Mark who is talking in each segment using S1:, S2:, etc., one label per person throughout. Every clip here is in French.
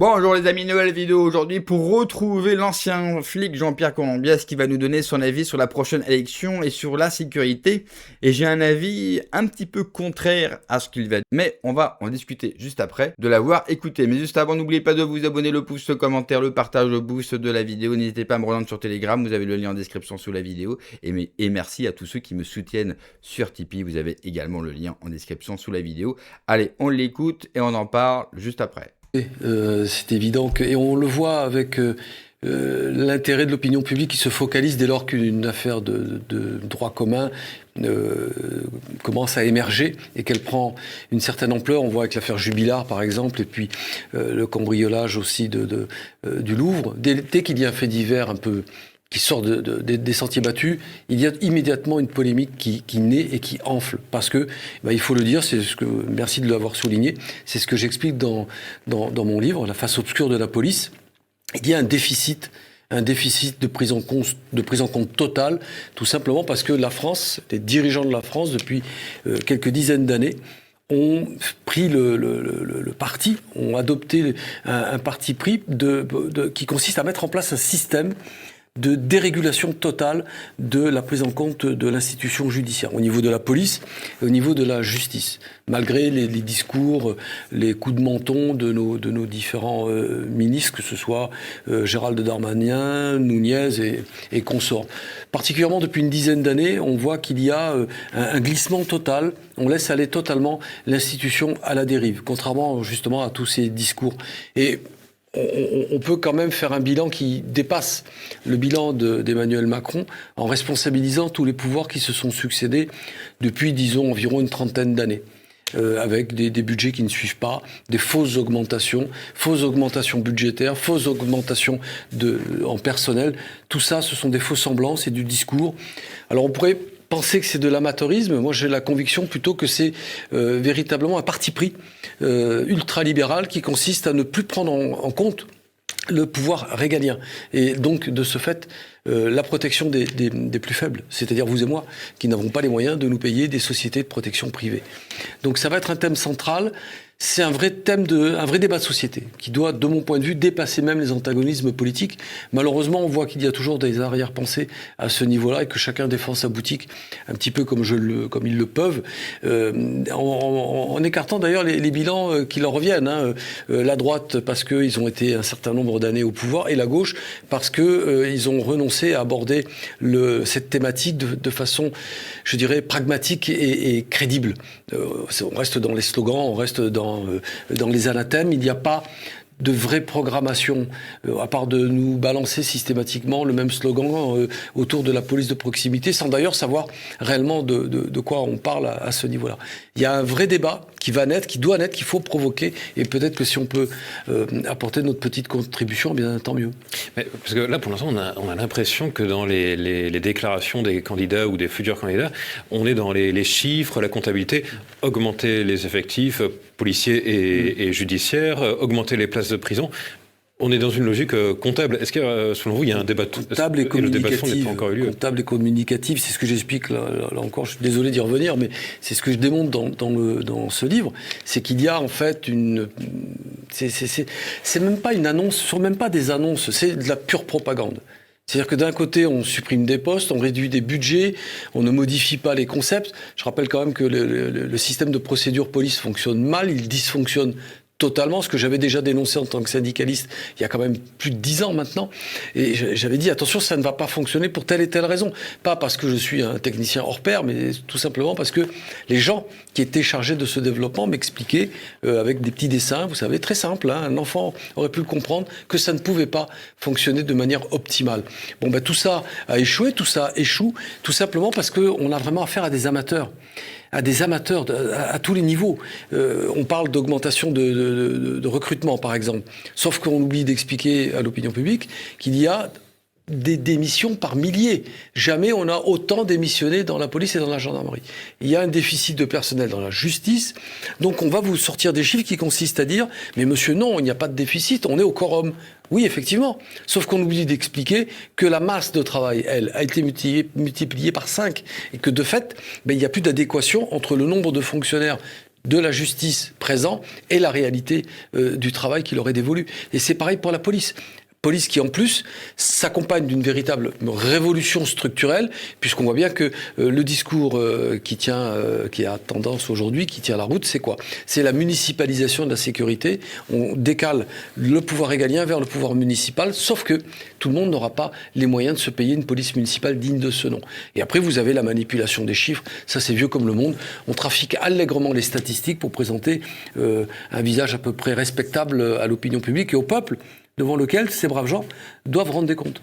S1: Bonjour les amis, nouvelle vidéo aujourd'hui pour retrouver l'ancien flic Jean-Pierre Colombias qui va nous donner son avis sur la prochaine élection et sur la sécurité. Et j'ai un avis un petit peu contraire à ce qu'il va dire, mais on va en discuter juste après de l'avoir écouté. Mais juste avant, n'oubliez pas de vous abonner, le pouce, le commentaire, le partage, le boost de la vidéo. N'hésitez pas à me rejoindre sur Telegram, vous avez le lien en description sous la vidéo. Et merci à tous ceux qui me soutiennent sur Tipeee, vous avez également le lien en description sous la vidéo. Allez, on l'écoute et on en parle juste après.
S2: C'est évident et on le voit avec l'intérêt de l'opinion publique qui se focalise dès lors qu'une affaire de droit commun commence à émerger et qu'elle prend une certaine ampleur. On voit avec l'affaire Jubilard par exemple, et puis le cambriolage aussi du Louvre. Dès qu'il y a un fait divers un peu qui sort des sentiers battus, il y a immédiatement une polémique qui naît et qui enfle. Parce que, il faut le dire, merci de l'avoir souligné, c'est ce que j'explique dans mon livre, La face obscure de la police. Il y a un déficit de prise en compte totale, tout simplement parce que la France, les dirigeants de la France, depuis quelques dizaines d'années, ont pris le parti, ont adopté un parti pris qui consiste à mettre en place un système de dérégulation totale de la prise en compte de l'institution judiciaire, au niveau de la police et au niveau de la justice. Malgré les discours, les coups de menton de nos différents ministres, que ce soit Gérald Darmanin, Nunez et consorts. Particulièrement depuis une dizaine d'années, on voit qu'il y a un glissement total. On laisse aller totalement l'institution à la dérive, contrairement justement à tous ces discours. Et on peut quand même faire un bilan qui dépasse le bilan d'Emmanuel Macron en responsabilisant tous les pouvoirs qui se sont succédés depuis, disons, environ une trentaine d'années. Avec des budgets qui ne suivent pas, des fausses augmentations budgétaires, fausses augmentations en personnel. Tout ça, ce sont des faux semblants, c'est du discours. Alors on pourrait penser que c'est de l'amateurisme. Moi, j'ai la conviction plutôt que c'est véritablement un parti pris ultralibéral qui consiste à ne plus prendre en compte le pouvoir régalien. Et donc, de ce fait, la protection des plus faibles, c'est-à-dire vous et moi, qui n'avons pas les moyens de nous payer des sociétés de protection privée. Donc ça va être un thème central. C'est un vrai débat de société qui doit, de mon point de vue, dépasser même les antagonismes politiques. Malheureusement, on voit qu'il y a toujours des arrière-pensées à ce niveau-là et que chacun défend sa boutique un petit peu comme ils le peuvent, en écartant d'ailleurs les bilans qui leur reviennent. La droite parce qu'ils ont été un certain nombre d'années au pouvoir et la gauche parce qu'ils ont renoncé à aborder cette thématique de façon, je dirais, pragmatique et crédible. On reste dans les slogans, on reste dans les anathèmes, il n'y a pas de vraie programmation, à part de nous balancer systématiquement le même slogan autour de la police de proximité, sans d'ailleurs savoir réellement de quoi on parle à ce niveau-là. Il y a un vrai débat qui va naître, qui doit naître, qu'il faut provoquer, et peut-être que si on peut apporter notre petite contribution, bien tant mieux.
S3: Mais, parce que là, pour l'instant, on a l'impression que dans les déclarations des candidats ou des futurs candidats, on est dans les chiffres, la comptabilité, augmenter les effectifs policiers et judiciaires, augmenter les places de prison. On est dans une logique comptable. Est-ce que, selon vous, il y a un débat
S2: comptable et communicatif,
S3: pas encore eu lieu.
S2: Comptable et communicatif, c'est ce que j'explique là encore. Je suis désolé d'y revenir, mais c'est ce que je démontre dans ce livre. C'est qu'il y a en fait c'est même pas une annonce, ce sont même pas des annonces, c'est de la pure propagande. C'est-à-dire que d'un côté, on supprime des postes, on réduit des budgets, on ne modifie pas les concepts. Je rappelle quand même que le système de procédure police fonctionne mal, il dysfonctionne totalement, ce que j'avais déjà dénoncé en tant que syndicaliste il y a quand même plus de 10 ans maintenant. Et j'avais dit, attention, ça ne va pas fonctionner pour telle et telle raison. Pas parce que je suis un technicien hors pair, mais tout simplement parce que les gens qui étaient chargés de ce développement m'expliquaient, avec des petits dessins, vous savez, très simples, un enfant aurait pu le comprendre, que ça ne pouvait pas fonctionner de manière optimale. Bon, tout ça a échoué, tout ça échoue, tout simplement parce qu'on a vraiment affaire à des amateurs. À tous les niveaux. On parle d'augmentation de recrutement, par exemple. Sauf qu'on oublie d'expliquer à l'opinion publique qu'il y a des démissions par milliers. Jamais on a autant démissionné dans la police et dans la gendarmerie. Il y a un déficit de personnel dans la justice. Donc on va vous sortir des chiffres qui consistent à dire « Mais monsieur, non, il n'y a pas de déficit, on est au quorum ». Oui, effectivement. Sauf qu'on oublie d'expliquer que la masse de travail, elle, a été multipliée par 5. Et que de fait, il n'y a plus d'adéquation entre le nombre de fonctionnaires de la justice présent et la réalité du travail qui leur est dévolu. Et c'est pareil pour la police. Police qui, en plus, s'accompagne d'une véritable révolution structurelle, puisqu'on voit bien que le discours qui a tendance aujourd'hui, qui tient la route, c'est quoi ? C'est la municipalisation de la sécurité. On décale le pouvoir régalien vers le pouvoir municipal, sauf que tout le monde n'aura pas les moyens de se payer une police municipale digne de ce nom. Et après, vous avez la manipulation des chiffres. Ça, c'est vieux comme le monde. On trafique allègrement les statistiques pour présenter un visage à peu près respectable à l'opinion publique et au peuple, devant lequel ces braves gens doivent rendre des comptes.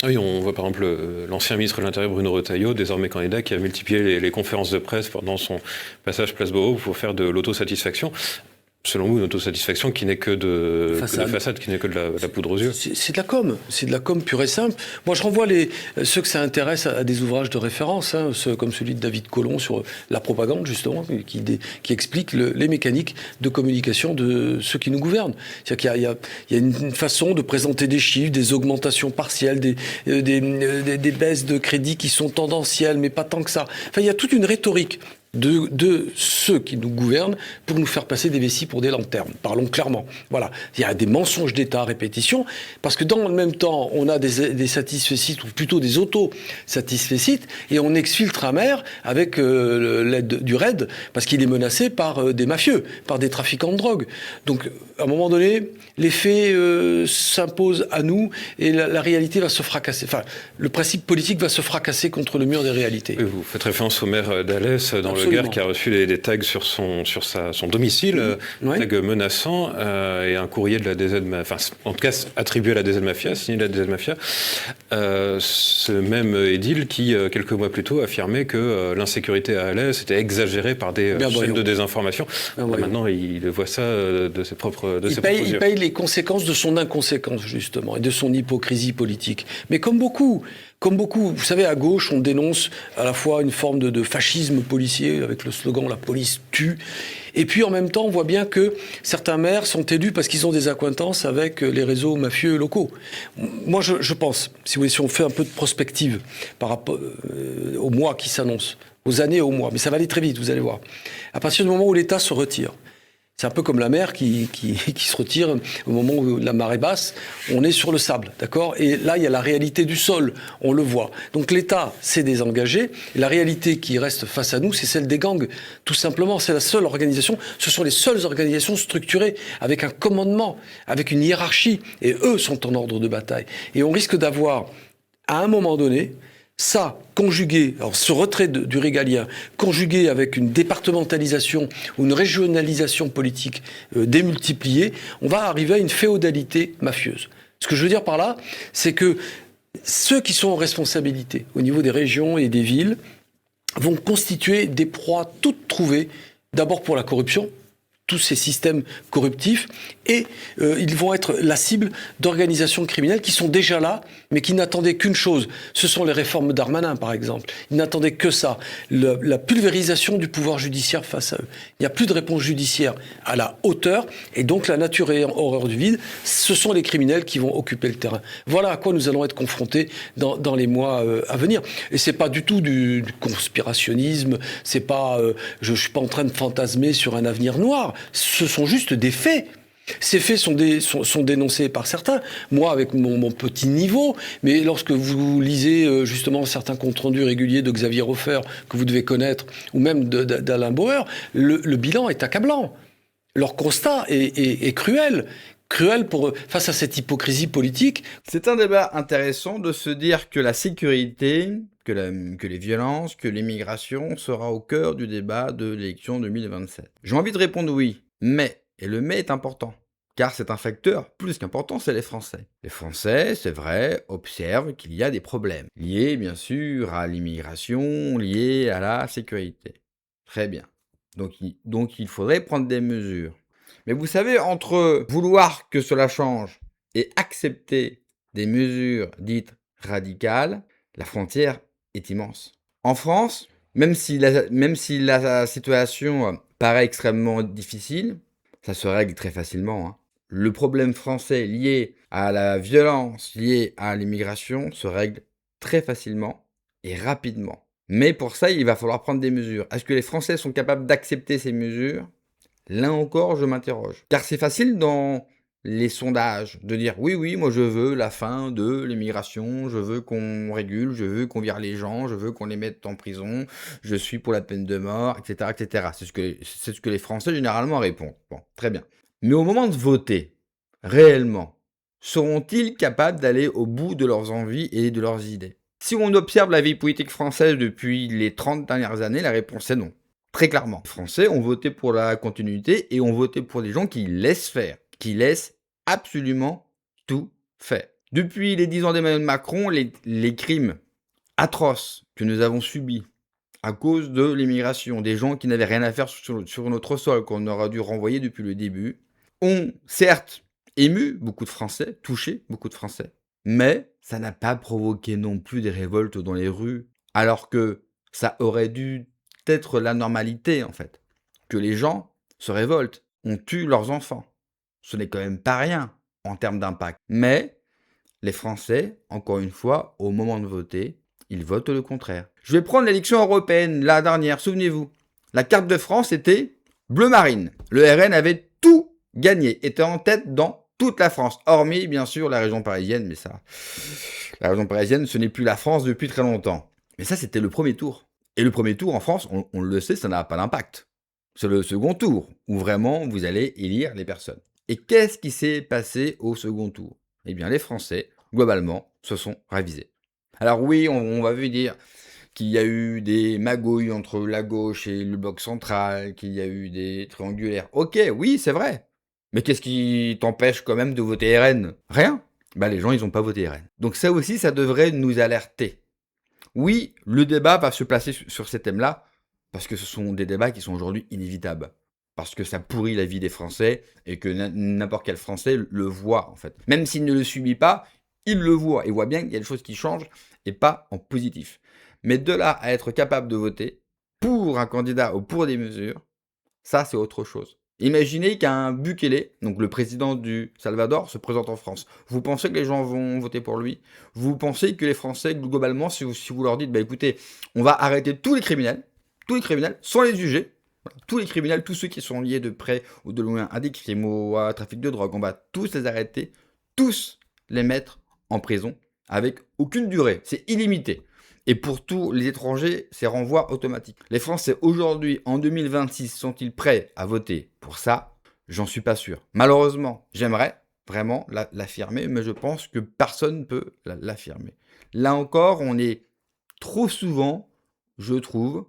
S3: Oui, on voit par exemple l'ancien ministre de l'Intérieur Bruno Retailleau, désormais candidat, qui a multiplié les conférences de presse pendant son passage Place Beauvau pour faire de l'autosatisfaction. Selon vous, une autosatisfaction qui n'est que de façade, qui n'est que de la poudre aux yeux.
S2: C'est de la com, c'est de la com pure et simple. Moi, je renvoie ceux que ça intéresse à des ouvrages de référence, comme celui de David Colomb sur la propagande, justement, qui explique les mécaniques de communication de ceux qui nous gouvernent. C'est-à-dire qu'il y a une façon de présenter des chiffres, des augmentations partielles, des baisses de crédit qui sont tendancielles, mais pas tant que ça. Enfin, il y a toute une rhétorique de ceux qui nous gouvernent pour nous faire passer des vessies pour des lanternes. Parlons clairement. Voilà. Il y a des mensonges d'État à répétition, parce que dans le même temps, on a des satisfecit, ou plutôt des auto-satisfecit, et on exfiltre un maire avec l'aide du RAID, parce qu'il est menacé par des mafieux, par des trafiquants de drogue. Donc, à un moment donné, les faits s'imposent à nous, et la réalité va se fracasser. Enfin, le principe politique va se fracasser contre le mur des réalités.
S3: Oui, vous faites référence au maire d'Alès, dans
S2: Absolument.
S3: le Gard, qui a reçu des tags sur son domicile,
S2: Ouais.
S3: tags menaçants, et un courrier de la DZ, enfin, en tout cas attribué à la DZ Mafia, signé de la DZ Mafia. Ce même édile qui, quelques mois plus tôt, affirmait que l'insécurité à Alès était exagérée par des chaînes de désinformation. Maintenant, il voit ça de ses propres yeux.
S2: Il paye les conséquences de son inconséquence, justement, et de son hypocrisie politique. Mais comme beaucoup, vous savez, à gauche, on dénonce à la fois une forme de fascisme policier, avec le slogan « la police tue », et puis en même temps, on voit bien que certains maires sont élus parce qu'ils ont des accointances avec les réseaux mafieux locaux. Moi, je pense, si on fait un peu de prospective par rapport aux mois qui s'annoncent, aux années et aux mois, mais ça va aller très vite, vous allez voir. À partir du moment où l'État se retire, c'est un peu comme la mer qui se retire au moment où la marée basse, on est sur le sable, d'accord ? Et là, il y a la réalité du sol, on le voit. Donc l'État s'est désengagé, et la réalité qui reste face à nous, c'est celle des gangs, tout simplement. C'est la seule organisation, ce sont les seules organisations structurées, avec un commandement, avec une hiérarchie, et eux sont en ordre de bataille. Et on risque d'avoir, à un moment donné, ça, conjugué, alors ce retrait du régalien, conjugué avec une départementalisation ou une régionalisation politique démultipliée, on va arriver à une féodalité mafieuse. Ce que je veux dire par là, c'est que ceux qui sont en responsabilité au niveau des régions et des villes vont constituer des proies toutes trouvées, d'abord pour la corruption, tous ces systèmes corruptifs, et ils vont être la cible d'organisations criminelles qui sont déjà là, mais qui n'attendaient qu'une chose. Ce sont les réformes Darmanin, par exemple. Ils n'attendaient que ça, la pulvérisation du pouvoir judiciaire face à eux. Il n'y a plus de réponse judiciaire à la hauteur, et donc la nature et horreur du vide, ce sont les criminels qui vont occuper le terrain. Voilà à quoi nous allons être confrontés dans les mois à venir. Et c'est pas du tout du conspirationnisme, c'est pas, je suis pas en train de fantasmer sur un avenir noir. Ce sont juste des faits. Ces faits sont dénoncés par certains, moi avec mon petit niveau, mais lorsque vous lisez justement certains comptes rendus réguliers de Xavier Hofer, que vous devez connaître, ou même d'Alain Bauer, le bilan est accablant. Leur constat est cruel. Face à cette hypocrisie politique.
S1: C'est un débat intéressant de se dire que la sécurité, que les violences, que l'immigration sera au cœur du débat de l'élection 2027. J'ai envie de répondre oui, mais, et le mais est important, car c'est un facteur plus qu'important, c'est les Français. Les Français, c'est vrai, observent qu'il y a des problèmes, liés bien sûr à l'immigration, liés à la sécurité. Très bien. Donc il faudrait prendre des mesures. Mais vous savez, entre vouloir que cela change et accepter des mesures dites radicales, la frontière est immense. En France, même si la situation paraît extrêmement difficile, ça se règle très facilement. Le problème français lié à la violence, lié à l'immigration, se règle très facilement et rapidement. Mais pour ça, il va falloir prendre des mesures. Est-ce que les Français sont capables d'accepter ces mesures? Là encore, je m'interroge. Car c'est facile dans les sondages de dire oui, oui, moi je veux la fin de l'immigration, je veux qu'on régule, je veux qu'on vire les gens, je veux qu'on les mette en prison, je suis pour la peine de mort, etc., etc. C'est ce que les Français généralement répondent. Bon, très bien. Mais au moment de voter, réellement, seront-ils capables d'aller au bout de leurs envies et de leurs idées? Si on observe la vie politique française depuis les 30 dernières années, la réponse est non. Très clairement. Les Français ont voté pour la continuité et ont voté pour des gens qui laissent faire, qui laissent absolument tout faire. Depuis les 10 ans d'Emmanuel Macron, les crimes atroces que nous avons subis à cause de l'immigration, des gens qui n'avaient rien à faire sur notre sol, qu'on aurait dû renvoyer depuis le début, ont certes ému beaucoup de Français, touché beaucoup de Français, mais ça n'a pas provoqué non plus des révoltes dans les rues, alors que ça aurait dû être la normalité, en fait. Que les gens se révoltent, on tue leurs enfants. Ce n'est quand même pas rien en termes d'impact. Mais les Français, encore une fois, au moment de voter, ils votent le contraire. Je vais prendre l'élection européenne, la dernière, souvenez-vous. La carte de France était bleu marine. Le RN avait tout gagné, était en tête dans toute la France, hormis bien sûr la région parisienne, mais ça, la région parisienne, ce n'est plus la France depuis très longtemps. Mais ça, c'était le premier tour. Et le premier tour en France, on le sait, ça n'a pas d'impact. C'est le second tour, où vraiment vous allez élire les personnes. Et qu'est-ce qui s'est passé au second tour? Eh bien, les Français, globalement, se sont ravisés. Alors oui, on va vous dire qu'il y a eu des magouilles entre la gauche et le bloc central, qu'il y a eu des triangulaires. Ok, oui, c'est vrai. Mais qu'est-ce qui t'empêche quand même de voter RN? Rien. Bah les gens, ils n'ont pas voté RN. Donc ça aussi, ça devrait nous alerter. Oui, le débat va se placer sur ces thèmes-là, parce que ce sont des débats qui sont aujourd'hui inévitables. Parce que ça pourrit la vie des Français, et que n'importe quel Français le voit, en fait. Même s'il ne le subit pas, il le voit, et voit bien qu'il y a des choses qui changent, et pas en positif. Mais de là à être capable de voter pour un candidat ou pour des mesures, ça c'est autre chose. Imaginez qu'un Bukele, donc le président du Salvador, se présente en France. Vous pensez que les gens vont voter pour lui? Vous pensez que les Français, globalement, si vous leur dites, bah écoutez, on va arrêter tous les criminels, sans les juger, voilà, tous les criminels, tous ceux qui sont liés de près ou de loin à des crimes ou à un trafic de drogue, on va tous les arrêter, tous les mettre en prison avec aucune durée, c'est illimité. Et pour tous les étrangers, c'est renvoi automatique. Les Français aujourd'hui, en 2026, sont-ils prêts à voter pour ça? J'en suis pas sûr. Malheureusement, j'aimerais vraiment l'affirmer, mais je pense que personne ne peut l'affirmer. Là encore, on est trop souvent, je trouve,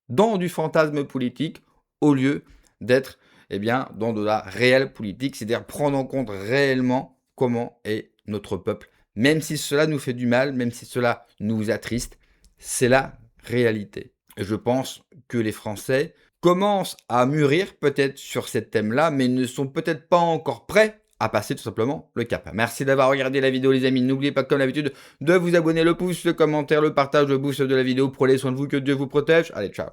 S1: dans du fantasme politique au lieu d'être dans de la réelle politique, c'est-à-dire prendre en compte réellement comment est notre peuple. Même si cela nous fait du mal, même si cela nous attriste, c'est la réalité. Et je pense que les Français commencent à mûrir peut-être sur ces thèmes-là, mais ne sont peut-être pas encore prêts à passer tout simplement le cap. Merci d'avoir regardé la vidéo les amis. N'oubliez pas comme d'habitude de vous abonner, le pouce, le commentaire, le partage, le boost de la vidéo. Prenez soin de vous, que Dieu vous protège. Allez, ciao.